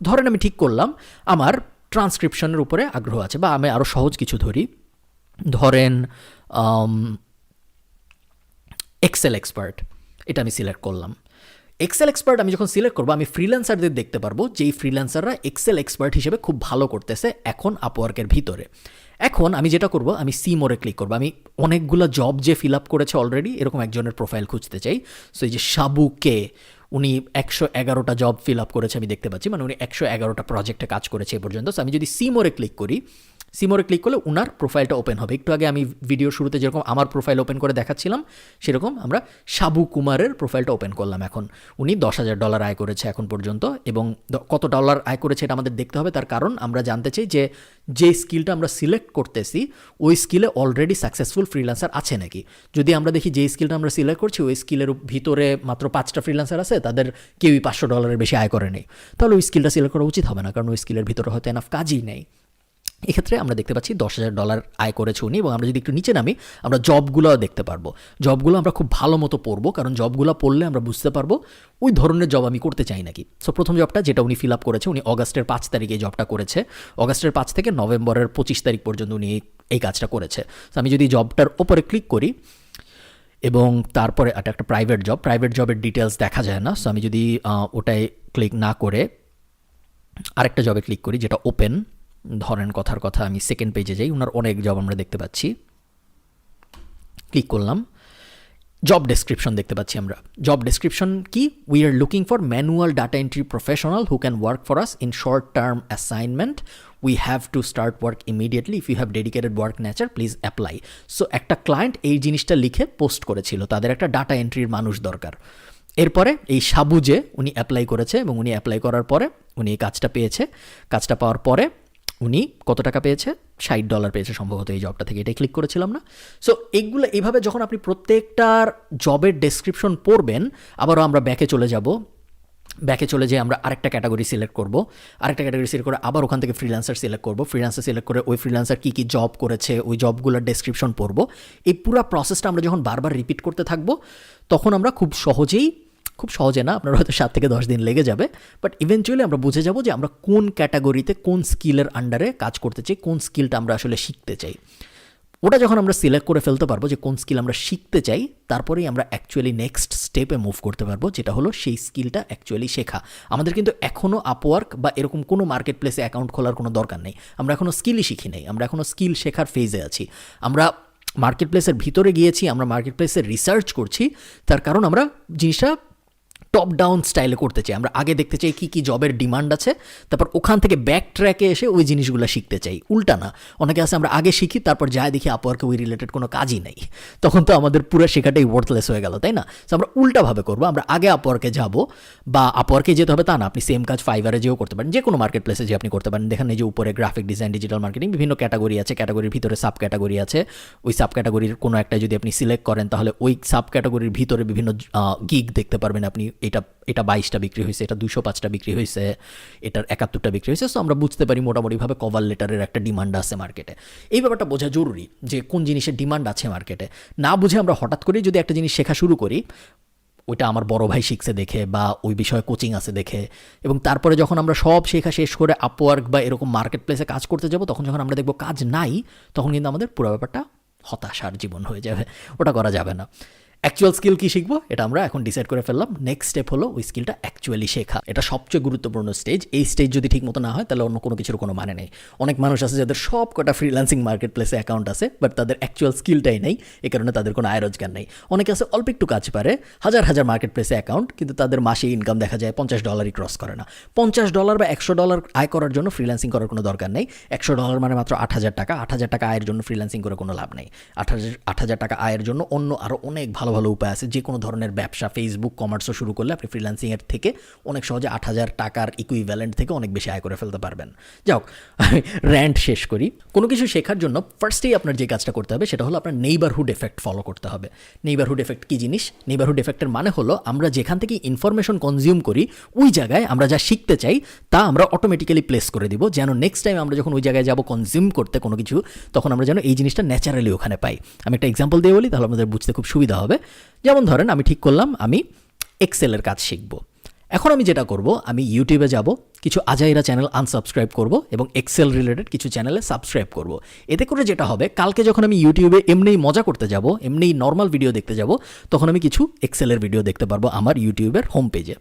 ধরেন আমি ঠিক করলাম আমার ট্রান্সক্রিপশনের উপরে আগ্রহ আছে, বা আমি আরও সহজ কিছু ধরি, ধরেন এক্সেল এক্সপার্ট, এটা আমি সিলেক্ট করলাম। এক্সেল এক্সপার্ট আমি যখন সিলেক্ট করবো আমি ফ্রিল্যান্সারদের দেখতে পারবো যেই ফ্রিল্যান্সাররা এক্সেল এক্সপার্ট হিসেবে খুব ভালো করতেছে এখন আপওয়ার্কের ভিতরে। এখন আমি যেটা করব, আমি সি মোরে ক্লিক করবো। আমি অনেকগুলো জব যে ফিল আপ করেছে অলরেডি এরকম একজনের প্রোফাইল খুঁজতে চাই। সো এই যে সাবুকে, উনি 111টা জব ফিল আপ করেছে আমি দেখতে পাচ্ছি, মানে উনি 111টা প্রজেক্টে কাজ করেছে এ পর্যন্ত। সো আমি যদি সি মোরে ক্লিক করি, সি মোরে ক্লিক করলে ওনার প্রোফাইলটা ওপেন হবে। একটু আগে আমি ভিডিওর শুরুতে যেরকম আমার প্রোফাইল ওপেন করে দেখাচ্ছিলাম সেরকম আমরা সাবু কুমারের প্রোফাইলটা ওপেন করলাম। এখন উনি $10,000 আয় করেছে এখন পর্যন্ত, এবং কত ডলার আয় করেছে এটা আমাদের দেখতে হবে। তার কারণ আমরা জানতে চাই যে স্কিলটা আমরা সিলেক্ট করতেছি ওই স্কিলে অলরেডি সাকসেসফুল ফ্রিল্যান্সার আছে নাকি। যদি আমরা দেখি যে স্কিলটা আমরা সিলেক্ট করছি ওই স্কিলের ভিতরে মাত্র 5টা ফ্রিল্যান্সার আছে, তাদের কেউই $500 বেশি আয় করে নেই, তাহলে ওই স্কিলটা সিলেক্ট করা উচিত হবে না, কারণ ওই স্কিলের ভিতরে হয়তো এনাফ কাজই নেই। এক্ষেত্রে আমরা দেখতে পাচ্ছি $10,000 আয় করেছে উনি, এবং আমরা যদি একটু নিচে নামি আমরা জবগুলো দেখতে পারবো। জবগুলো আমরা খুব ভালো মতো পড়বো, কারণ জবগুলো পড়লে আমরা বুঝতে পারবো ওই ধরনের জব আমি করতে চাই নাকি। সো প্রথম জবটা যেটা উনি ফিল আপ করেছে, উনি অগাস্টের 5 তারিখে এই জবটা করেছে। অগাস্টের 5 থেকে নভেম্বরের 25 তারিখ পর্যন্ত উনি এই কাজটা করেছে। সো আমি যদি জবটার ওপরে ক্লিক করি এবং তারপরে এটা একটা প্রাইভেট জবের ডিটেলস দেখা যায় না। সো আমি যদি ওটায় ক্লিক না করে আরেকটা জবে ক্লিক করি যেটা ওপেন, ধরেন কথার কথা আমি সেকেন্ড পেজে যাই, ওনার অনেক জব আমরা দেখতে পাচ্ছি, ক্লিক করলাম, জব ডেসক্রিপশন দেখতে পাচ্ছি আমরা। জব ডেসক্রিপশন কি? We are looking for manual data entry professional who can work for us in short term assignment, we have to start work immediately, if you have dedicated work nature please apply. So একটা client এই জিনিসটা লিখে post করেছিল, তাদের একটা data এন্ট্রির মানুষ দরকার। এরপরে এই সাবুজে উনি অ্যাপ্লাই করেছে, এবং উনি অ্যাপ্লাই করার পরে উনি এই কাজটা পেয়েছে। কাজটা পাওয়ার পরে উনি কত টাকা পেয়েছে? $60 পেয়েছে সম্ভবত এই জবটা থেকে, এটাই ক্লিক করেছিলাম না। সো এইগুলো এইভাবে যখন আপনি প্রত্যেকটার জবের ডেসক্রিপশন পড়বেন, আবারও আমরা ব্যাকে চলে যাব, ব্যাকে চলে যেয়ে আমরা আরেকটা ক্যাটাগরি সিলেক্ট করব, আরেকটা ক্যাটাগরি সিলেক্ট করে আবার ওখান থেকে ফ্রিল্যান্সার সিলেক্ট করব, ফ্রিল্যান্সার সিলেক্ট করে ওই ফ্রিল্যান্সার কী কী জব করেছে ওই জবগুলোর ডেসক্রিপশন পড়ব। এই পুরো প্রসেসটা আমরা যখন বারবার রিপিট করতে থাকবো তখন আমরা খুব সহজে না, আপনার হয়তো 7 থেকে 10 দিন লেগে যাবে, বাট ইভেনচুয়ালি আমরা বুঝে যাব যে আমরা কোন ক্যাটাগরিতে কোন স্কিলের আন্ডারে কাজ করতে চাই, কোন স্কিলটা আমরা আসলে শিখতে চাই। ওটা যখন আমরা সিলেক্ট করে ফেলতে পারবো যে কোন স্কিল আমরা শিখতে চাই, তারপরেই আমরা অ্যাকচুয়ালি নেক্সট স্টেপে মুভ করতে পারবো, যেটা হলো সেই স্কিলটা অ্যাকচুয়ালি শেখা। আমাদের কিন্তু এখনও আপওয়ার্ক বা এরকম কোনো মার্কেট প্লেসে অ্যাকাউন্ট খোলার কোনো দরকার নেই, আমরা এখনও স্কিলই শিখি নেই, আমরা এখনও স্কিল শেখার ফেজে আছি। আমরা মার্কেট প্লেসের ভিতরে গিয়েছি, আমরা মার্কেট প্লেসে রিসার্চ করছি, তার কারণ আমরা জিনিসটা টপ ডাউন স্টাইলে করতে চাই। আমরা আগে দেখতে চাই কী কী জবের ডিমান্ড আছে, তারপর ওখান থেকে ব্যাক ট্র্যাকে এসে ওই জিনিসগুলো শিখতে চাই। উল্টা না, অনেকে আছে আমরা আগে শিখি তারপর যাই দেখি আপওয়ার্কে ওই রিলেটেড কোনো কাজই নেই, তখন তো আমাদের পুরো শেখাটাই ওয়ার্থলেস হয়ে গেল, তাই না? সো আমরা উল্টাভাবে করবো, আমরা আগে আপওয়ার্কে যাব, বা আপওয়ার্কে যেতে হবে তা না, আপনি সেম কাজ ফাইবারে যেও করতে পারেন, যে কোনো মার্কেট প্লেসে যে আপনি করতে পারেন। দেখেন এই যে উপরে গ্রাফিক ডিজাইন, ডিজিটাল মার্কেটিং, বিভিন্ন ক্যাটাগরি আছে, ক্যাটাগরির ভিতরে সাব ক্যাটাগরি আছে, ওই সাব ক্যাটাগরির কোনো একটা যদি আপনি সিলেক্ট করেন তাহলে ওই সাব ক্যাটাগরির ভিতরে বিভিন্ন গিগ দেখতে পারবেন আপনি। এটা 22টা বিক্রি হয়েছে, এটা 205টা বিক্রি হয়েছে, এটার 71টা বিক্রি হয়েছে। সো আমরা বুঝতে পারি মোটামুটিভাবে কভার লেটারের একটা ডিমান্ড আছে মার্কেটে। এই ব্যাপারটা বোঝা জরুরি যে কোন জিনিসের ডিমান্ড আছে মার্কেটে। না বুঝে আমরা হঠাৎ করেই যদি একটা জিনিস শেখা শুরু করি, ওইটা আমার বড় ভাই শিখছে দেখে বা ওই বিষয়ে কোচিং আছে দেখে, এবং তারপরে যখন আমরা সব শেখা শেষ করে আপওয়ার্ক বা এরকম মার্কেট প্লেসে কাজ করতে যাব, তখন যখন আমরা দেখবো কাজ নাই, তখন কিন্তু আমাদের পুরো ব্যাপারটা হতাশার জীবন হয়ে যাবে। ওটা করা যাবে না। অ্যাকচুয়াল স্কিল কী শিখবো এটা আমরা এখন ডিসাইড করে ফেললাম। নেক্সট স্টেপ হলো ওই স্কিলটা অ্যাকচুয়ালি শেখা। এটা সবচেয়ে গুরুত্বপূর্ণ স্টেজ। এই স্টেজ যদি ঠিক মতো না হয় তাহলে অন্য কোনো কিছুর কোনো মানে নেই। অনেক মানুষ আছে যাদের সব কটা ফ্রিল্যান্সিং মার্কেট প্লেসে অ্যাকাউন্ট আছে, বাট তাদের অ্যাকচুয়াল স্কিলটাই নেই, এই কারণে তাদের কোনো আয় রোজগার নেই। অনেকে আছে অল্প একটু কাজ পারে, হাজার মার্কেট প্লেসে অ্যাকাউন্ট, কিন্তু তাদের মাসে ইনকাম দেখা যায় $50 ক্রস করে না। $50 বা $100 আয় করার জন্য ফ্রিল্যান্সিং করার কোনো দরকার নেই। $100 মানে মাত্র 8,000 টাকা। 8,000 টাকা আয়ের জন্য ফ্রিল্যান্সিং করে কোনো লাভ নেই। 8,000 টাকা আয়ের জন্য অন্য আরও অনেক ভালো ভালো উপায় আছে। যে কোনো ধরনের ব্যবসা, ফেসবুক কমার্সও শুরু করলে আপনি ফ্রিল্যান্সিংয়ের থেকে অনেক সহজে 8,000 টাকার ইকুইভ্যালেন্ট থেকে অনেক বেশি আয় করে ফেলতে পারবেন। যাও, আমি র্যান্ট শেষ করি। কোনো কিছু শেখার জন্য ফার্স্টেই আপনার যে কাজটা করতে হবে সেটা হলো আপনার নেইবারহুড এফেক্ট ফলো করতে হবে। নেইবারহুড এফেক্ট কী জিনিস? নেইবারহুড এফেক্টের মানে হলো আমরা যেখান থেকে ইনফরমেশন কনজিউম করি ওই জায়গায় আমরা যা শিখতে চাই তা আমরা অটোমেটিক্যালি প্লেস করে দিব, যেন নেক্সট টাইম আমরা যখন ওই জায়গায় যাব কনজিউম করতে কোনো কিছু, তখন আমরা যেন এই জিনিসটা ন্যাচারালি ওখানে পাই। আমি একটা এক্সাম্পল দিয়ে বলি, তাহলে আপনাদের বুঝতে খুব সুবিধা হবে। যেমন ধরেন আমি ঠিক করলাম আমি এক্সেলের কাজ শিখব। এখন আমি যেটা করব, আমি ইউটিউবে যাব, কিছু আজাইরা চ্যানেল আনসাবস্ক্রাইব করব এবং এক্সেল রিলেটেড কিছু চ্যানেলে সাবস্ক্রাইব করব। এতে করে যেটা হবে, কালকে যখন আমি ইউটিউবে এমনিই মজা করতে যাব, এমনিই নর্মাল ভিডিও দেখতে যাব, তখন আমি কিছু এক্সেলের ভিডিও দেখতে পারবো আমার ইউটিউবের হোম পেজে।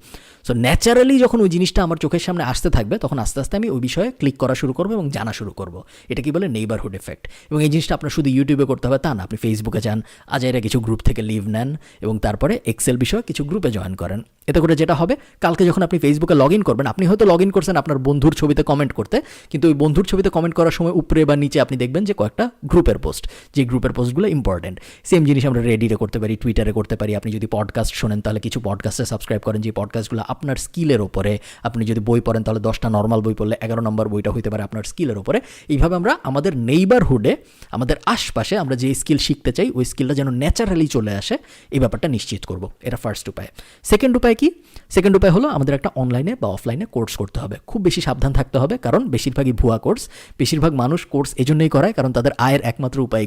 সো ন্যাচারালি যখন ওই জিনিসটা আমার চোখের সামনে আসতে থাকবে, তখন আস্তে আস্তে আমি ওই বিষয়ে ক্লিক করা শুরু করবো এবং জানা শুরু করব। এটা কি বলে নেইবারহুড এফেক্ট। এবং এই জিনিসটা আপনার শুধু ইউটিউবে করতে হবে তা না, আপনি ফেসবুকে যান, আজাইরা কিছু গ্রুপ থেকে লিভ নেন এবং তারপরে এক্সেল বিষয়ে কিছু গ্রুপে জয়েন করেন। এতে করে যেটা হবে, কালকে যখন আপনি ফেসবুকে লগ ইন করবেন, আপনি হয়তো লগ ইন করছেন আপনার বন্ধুর ছবিতে কমেন্ট করতে, কিন্তু ওই বন্ধুর ছবিতে কমেন্ট করার সময় উপরে বা নিচে আপনি দেখবেন যে কয়েকটা গ্রুপের পোস্ট, যে গ্রুপের পোস্টগুলো ইম্পর্টেন্ট। সেম জিনিস আমরা রেডিটে করতে পারি, টুইটারে করতে পারি। আপনি যদি পডকাস্ট শোনেন তাহলে কিছু পডকাস্টে সাবস্ক্রাইব করেন, যে পডকাস্টগুলো আপনার স্কিলের ওপরে। আপনি যদি বই পড়েন তাহলে 10টা নর্মাল বই পড়লে 11 নম্বর বইটা হতে পারে আপনার স্কিলের ওপরে। এইভাবে আমরা আমাদের নেইবারহুডে, আমাদের আশপাশে আমরা যে স্কিল শিখতে চাই ওই স্কিলটা যেন ন্যাচারালি চলে আসে, এই ব্যাপারটা নিশ্চিত করব। এটা ফার্স্ট উপায়। সেকেন্ড উপায় কি? সেকেন্ড উপায় হলো আমাদের একটা অনলাইনে বা অফলাইনে কোর্স করতে হবে। খুব বেশি সাবধান থাকতে হবে, কারণ বেশিরভাগই ভুয়া কোর্স। বেশিরভাগ মানুষ কোর্স এজন্যই করায় কারণ তাদের আয়ের একমাত্র উপায়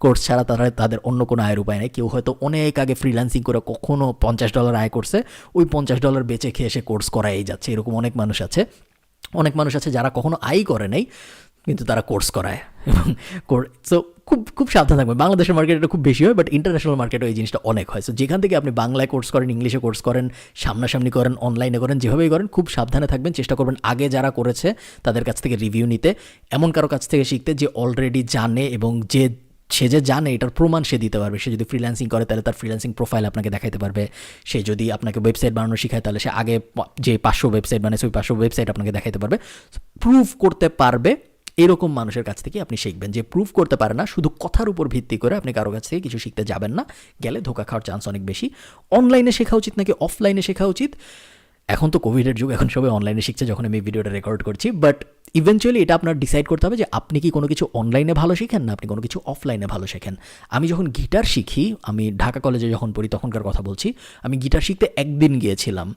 কোর্স ছাড়া তাদের অন্য কোনো আয়ের উপায় নেই। কেউ হয়তো অনেক আগে ফ্রিল্যান্সিং করে কখনো $50 আয় করছে, ওই $50 বেচে খেয়ে এসে কোর্স করাই যাচ্ছে। এরকম অনেক মানুষ আছে। অনেক মানুষ আছে যারা কখনো আয় করে নাই কিন্তু তারা কোর্স করায়। এবং সো খুব খুব সাবধান থাকবে। বাংলাদেশের মার্কেটে এটা খুব বেশি হয়, বাট ইন্টারন্যাশনাল মার্কেটে এই জিনিসটা অনেক হয়। সো যেখান থেকে আপনি বাংলায় কোর্স করেন, ইংলিশে কোর্স করেন, সামনাসামনি করেন, অনলাইনে করেন, যেভাবেই করেন, খুব সাবধানে থাকবেন। চেষ্টা করবেন আগে যারা করেছে তাদের কাছ থেকে রিভিউ নিতে, এমন কারো কাছ থেকে শিখতে যে অলরেডি জানে এবং সে যে জানে এটার প্রমাণ সে দিতে পারবে। সে যদি ফ্রিল্যান্সিং করে তাহলে তার ফ্রিল্যান্সিং প্রোফাইল আপনাকে দেখাতে পারবে। সে যদি আপনাকে ওয়েবসাইট বানানো শেখায় তাহলে সে আগে যে 500 ওয়েবসাইট বানাইছে ওই 500 ওয়েবসাইট আপনাকে দেখাতে পারবে। প্রুফ করতে পারবে এরকম মানুষের কাছ থেকে আপনি শিখবেন। যে প্রুফ করতে পারে না, শুধু কথার উপর ভিত্তি করে আপনি কারো কাছ থেকে কিছু শিখতে যাবেন না, গেলে ধোকা খাওয়ার চান্স অনেক বেশি। অনলাইনে শেখা উচিত নাকি অফলাইনে শেখা উচিত? এখন তো কোভিডের যুগ, এখন সবাই অনলাইনে শিখছে যখন আমি ভিডিওটা রেকর্ড করছি, বাট ইভেনচুয়ালি এটা আপনার ডিসাইড করতে হবে যে আপনি কি কোনো কিছু অনলাইনে ভালো শিখেন না আপনি কোনো কিছু অফলাইনে ভালো শেখেন। আমি যখন গিটার শিখি, আমি ঢাকা কলেজে যখন পড়ি তখনকার কথা বলছি, আমি গিটার শিখতে একদিন গিয়েছিলাম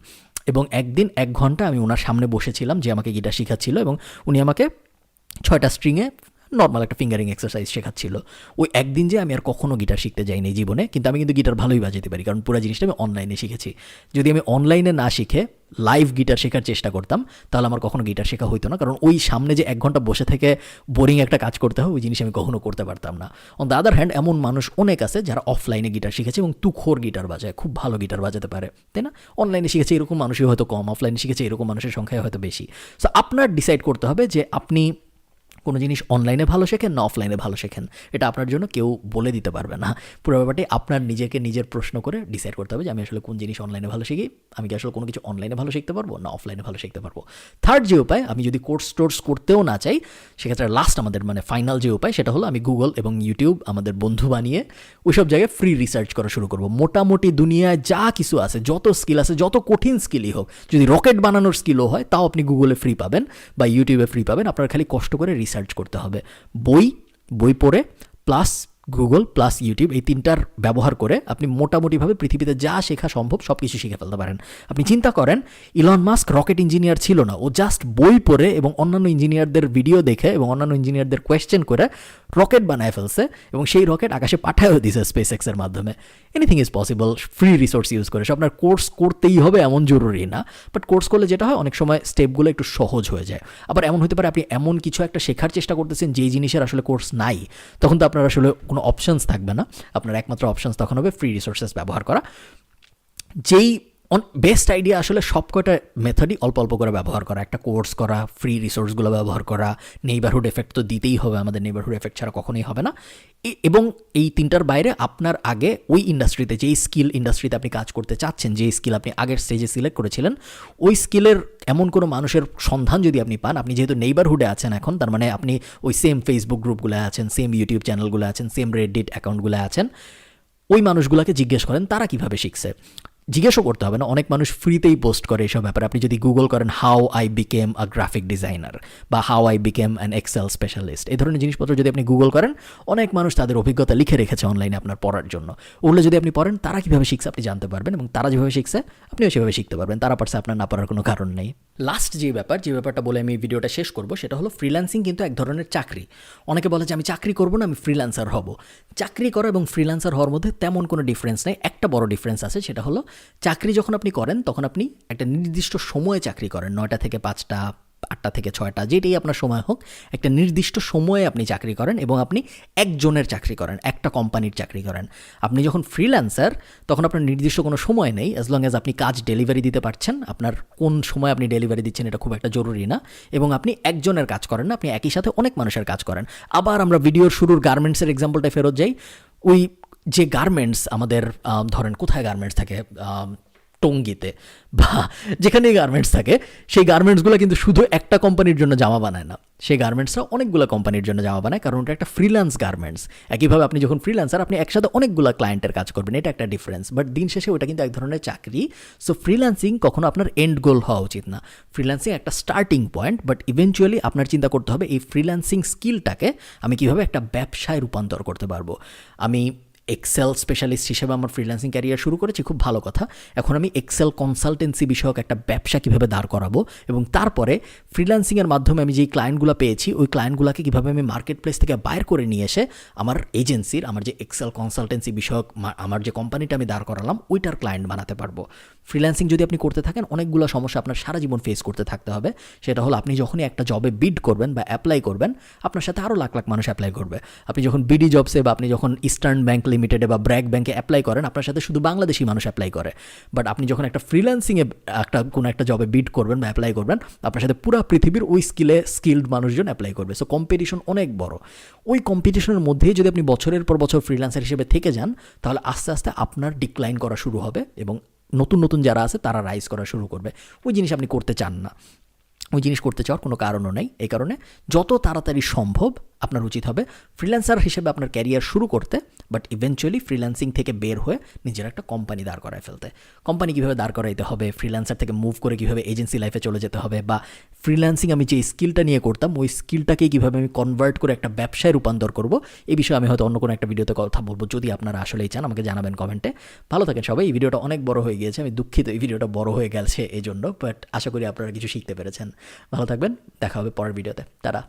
এবং একদিন 1 ঘন্টা আমি ওনার সামনে বসেছিলাম যে আমাকে গিটার শেখাচ্ছিল, এবং উনি আমাকে 6টা স্ট্রিংয়ে নর্মাল একটা ফিঙ্গারিং এক্সারসাইজ শেখাচ্ছিল। ওই একদিন যে আমি আর কখনো গিটার শিখতে যাইনি জীবনে, কিন্তু আমি কিন্তু গিটার ভালোই বাজাতে পারি, কারণ পুরো জিনিসটা আমি অনলাইনে শিখেছি। যদি আমি অনলাইনে না শিখে লাইভ গিটার শেখার চেষ্টা করতাম তাহলে আমার কখনো গিটার শেখা হইতো না, কারণ ওই সামনে যে 1 ঘন্টা বসে থেকে বোরিং একটা কাজ করতে হয় ওই জিনিস আমি কখনো করতে পারতাম না। অন দ্য আদার হ্যান্ড এমন মানুষ অনেক আছে যারা অফলাইনে গিটার শিখেছে এবং তুখোর গিটার বাজায়, খুব ভালো গিটার বাজাতে পারে, তাই না? অনলাইনে শিখেছে এরকম মানুষই হয়তো কম, অফলাইনে শিখেছে এরকম মানুষের সংখ্যায় হয়তো বেশি। সো আপনার ডিসাইড করতে হবে যে আপনি কোনো জিনিস অনলাইনে ভালো শেখেন না অফলাইনে ভালো শেখেন। এটা আপনার জন্য কেউ বলে দিতে পারবে না। পুরো ব্যাপারটি আপনার নিজেকে নিজের প্রশ্ন করে ডিসাইড করতে হবে যে আমি আসলে কোন জিনিস অনলাইনে ভালো শিখি, আমি কি আসলে কোনো কিছু অনলাইনে ভালো শিখতে পারবো না অফলাইনে ভালো শিখতে পারবো। থার্ড যে উপায়, আমি যদি কোর্স করতেও না চাই, সেক্ষেত্রে লাস্ট আমাদের ফাইনাল যে উপায় সেটা হলো আমি গুগল এবং ইউটিউব আমাদের বন্ধু বানিয়ে ওইসব জায়গায় ফ্রি রিসার্চ করা শুরু করবো। মোটামুটি দুনিয়ায় যা কিছু আছে, যত স্কিল আছে, যত কঠিন স্কিলই হোক, যদি রকেট বানানোর স্কিলও হয় তাও আপনি গুগলে ফ্রি পাবেন বা ইউটিউবে ফ্রি পাবেন। আপনার খালি কষ্ট করে রিসার্চ করতে হবে। বই পড়ে প্লাস গুগল প্লাস ইউটিউব, এই 3টার ব্যবহার করে আপনি মোটামুটিভাবে পৃথিবীতে যা শেখা সম্ভব সব কিছু শিখে ফেলতে পারেন। আপনি চিন্তা করেন, ইলন মাস্ক রকেট ইঞ্জিনিয়ার ছিল না, ও জাস্ট বই পড়ে এবং অন্যান্য ইঞ্জিনিয়ারদের ভিডিও দেখে এবং অন্যান্য ইঞ্জিনিয়ারদের কোয়েশ্চেন করে রকেট বানায় ফেলছে এবং সেই রকেট আকাশে পাঠায়ও দিছে স্পেস এক্সের মাধ্যমে। Anything is possible free resource use করে। আপনার কোর্স করতেই হবে এমন জরুরি না, বাট কোর্স করলে যেটা হয় অনেক সময় স্টেপগুলো একটু সহজ হয়ে যায়। আবার এমন হতে পারে আপনি এমন কিছু একটা শেখার চেষ্টা করতেছেন যেই জিনিসের আসলে কোর্স নাই, তখন তো আপনার আসলে কোনো অপশনস থাকবে না। আপনার একমাত্র অপশনস তখন হবে ফ্রি রিসোর্সেস ব্যবহার করা। যেই বেস্ট আইডিয়া আসলে সব কয়টা মেথডই অল্প অল্প করে ব্যবহার করা, একটা কোর্স করা, ফ্রি রিসোর্সগুলো ব্যবহার করা, নেইবারহুড এফেক্ট তো দিতেই হবে, আমাদের নেইবারহুড এফেক্ট ছাড়া কখনোই হবে না। এবং এই 3টার বাইরে আপনার আগে ওই ইন্ডাস্ট্রিতে, যেই স্কিল ইন্ডাস্ট্রিতে আপনি কাজ করতে চাচ্ছেন, যেই স্কিল আপনি আগের স্টেজে সিলেক্ট করেছিলেন, ওই স্কিলের এমন কোনো মানুষের সন্ধান যদি আপনি পান, আপনি যেহেতু নেইবারহুডে আছেন এখন, তার মানে আপনি ওই সেম ফেসবুক গ্রুপগুলো আছেন, সেম ইউটিউব চ্যানেলগুলো আছেন, সেম রেডিট অ্যাকাউন্টগুলো আছেন, ওই মানুষগুলোকে জিজ্ঞেস করেন তারা কীভাবে শিখছে। জিজ্ঞেসও করতে হবে না, অনেক মানুষ ফ্রিতেই পোস্ট করে এইসব ব্যাপারে। আপনি যদি গুগল করেন how I become a graphic designer বা how I become an Excel specialist, এই ধরনের জিনিসপত্র যদি আপনি গুগল করেন, অনেক মানুষ তাদের অভিজ্ঞতা লিখে রেখেছে অনলাইনে আপনার পড়ার জন্য। ওগুলো যদি আপনি পড়েন, তারা কীভাবে শিখছে আপনি জানতে পারবেন, এবং তারা যেভাবে শিখছে আপনিও সেভাবে শিখতে পারবেন। তারা পারছে, আপনার না পারার কোনো কারণ নেই। লাস্ট যে ব্যাপারটা বলে আমি ভিডিওটা শেষ করব, সেটা হলো ফ্রিল্যান্সিং কিন্তু এক ধরনের চাকরি। অনেকে বলে যে আমি চাকরি করবো না, আমি ফ্রিল্যান্সার হব। চাকরি করা এবং ফ্রিল্যান্সার হওয়ার মধ্যে তেমন কোনো ডিফারেন্স নেই। একটা বড় ডিফারেন্স আছে, সেটা হলো চাকরি যখন আপনি করেন তখন আপনি একটা নির্দিষ্ট সময়ে চাকরি করেন, 9টা থেকে 5টা, 8টা থেকে 6টা, যেটাই আপনার সময় হোক, একটা নির্দিষ্ট সময়ে আপনি চাকরি করেন এবং আপনি একজনের চাকরি করেন, একটা কোম্পানির চাকরি করেন। আপনি যখন ফ্রিল্যান্সার তখন আপনার নির্দিষ্ট কোনো সময় নেই, অ্যাজ লং অ্যাজ আপনি কাজ ডেলিভারি দিতে পারছেন। আপনার কোন সময় আপনি ডেলিভারি দিচ্ছেন এটা খুব একটা জরুরি না, এবং আপনি একজনের কাজ করেন না, আপনি একই সাথে অনেক মানুষের কাজ করেন। আবার আমরা ভিডিওর শুরুর গার্মেন্টসের এক্সাম্পলটায় ফেরত যাই। ওই যে গার্মেন্টস আমাদের ধরেন কোথায় গার্মেন্টস থাকে, টঙ্গিতে বা যেখানেই গার্মেন্টস থাকে, সেই গার্মেন্টসগুলো কিন্তু শুধু একটা কোম্পানির জন্য জামা বানায় না, সেই গার্মেন্টসরা অনেকগুলো কোম্পানির জন্য জামা বানায়, কারণ ওটা একটা ফ্রিল্যান্স গার্মেন্টস। একইভাবে আপনি যখন ফ্রিল্যান্সার, আপনি একসাথে অনেকগুলো ক্লায়েন্টের কাজ করবেন, এটা একটা ডিফারেন্স, বাট দিন শেষে ওটা কিন্তু এক ধরনের চাকরি। সো ফ্রিল্যান্সিং কখনো আপনার এন্ড গোল হওয়া উচিত না। ফ্রিল্যান্সিং একটা স্টার্টিং পয়েন্ট, বাট ইভেনচুয়ালি আপনার চিন্তা করতে হবে এই ফ্রিল্যান্সিং স্কিলটাকে আমি কীভাবে একটা ব্যবসায় রূপান্তর করতে পারবো। আমি এক্সেল স্পেশালিস্ট হিসেবে আমার ফ্রিল্যান্সিং ক্যারিয়ার শুরু করেছি, খুব ভালো কথা। এখন আমি এক্সেল কনসালটেন্সি বিষয়ক একটা ব্যবসা কীভাবে দাঁড় করাবো, এবং তারপরে ফ্রিল্যান্সিংয়ের মাধ্যমে আমি যেই ক্লায়েন্টগুলো পেয়েছি ওই ক্লায়েন্টগুলোকে কীভাবে আমি মার্কেট প্লেস থেকে বাইর করে নিয়ে এসে আমার এজেন্সির, আমার যে এক্সেল কনসালটেন্সি বিষয়ক আমার যে কোম্পানিটা আমি দাঁড় করালাম ওইটার ক্লায়েন্ট বানাতে পারবো। ফ্রিল্যান্সিং যদি আপনি করতে থাকেন, অনেকগুলো সমস্যা আপনার সারা জীবন ফেস করতে থাকতে হবে। সেটা হলো আপনি যখনই একটা জবে বিড করবেন বা অ্যাপ্লাই করবেন, আপনার সাথে আরও লাখ লাখ মানুষ অ্যাপ্লাই করবে। আপনি যখন বিডি জবসে বা আপনি যখন ইস্টার্ন ব্যাংক লিমিটেডে বা ব্র্যাক ব্যাংকে অ্যাপ্লাই করেন, আপনার সাথে শুধু বাংলাদেশি মানুষ অ্যাপ্লাই করে। বাট আপনি যখন একটা ফ্রিল্যান্সিংয়ে কোনো একটা জবে বিড করবেন বা অ্যাপ্লাই করবেন, আপনার সাথে পুরো পৃথিবীর ওই স্কিল্ড মানুষজন অ্যাপ্লাই করবে। সো কম্পিটিশন অনেক বড়। ওই কম্পিটিশনের মধ্যেই যদি আপনি বছরের পর বছর ফ্রিল্যান্সার হিসেবে থেকে যান, তাহলে আস্তে আস্তে আপনার ডিক্লাইন করা শুরু হবে এবং নতুন নতুন যারা আছে তারা রাইজ করা শুরু করবে। ওই জিনিস আপনি করতে চান না, ওই জিনিস করতে চাওয়ার কোনো কারণও নেই। এই কারণে যত তাড়াতাড়ি সম্ভব আপনার উচিত হবে ফ্রিল্যান্সার হিসেবে আপনার ক্যারিয়ার শুরু করতে, বাট ইভেনচুয়ালি ফ্রিল্যান্সিং থেকে বের হয়ে নিজের একটা কোম্পানি দাঁড় করায় ফেলতে। কোম্পানি কীভাবে দাঁড় করাইতে হবে, ফ্রিল্যান্সার থেকে মুভ করে কীভাবে এজেন্সি লাইফে চলে যেতে হবে, বা ফ্রিল্যান্সিং আমি যে স্কিলটা নিয়ে করতাম ওই স্কিলটাকেই কীভাবে আমি কনভার্ট করে একটা ব্যবসায় রূপান্তর করব, এই বিষয়ে আমি হয়তো অন্য কোনো একটা ভিডিওতে কথা বলবো। যদি আপনারা আসলেই চান আমাকে জানাবেন কমেন্টে। ভালো থাকেন সবাই। এই ভিডিওটা অনেক বড় হয়ে গিয়েছে, আমি দুঃখিত এই ভিডিওটা বড় হয়ে গেছে এই জন্য, বাট আশা করি আপনারা কিছু শিখতে পেরেছেন। ভালো থাকবেন, দেখা হবে পরের ভিডিওতে। টাটা।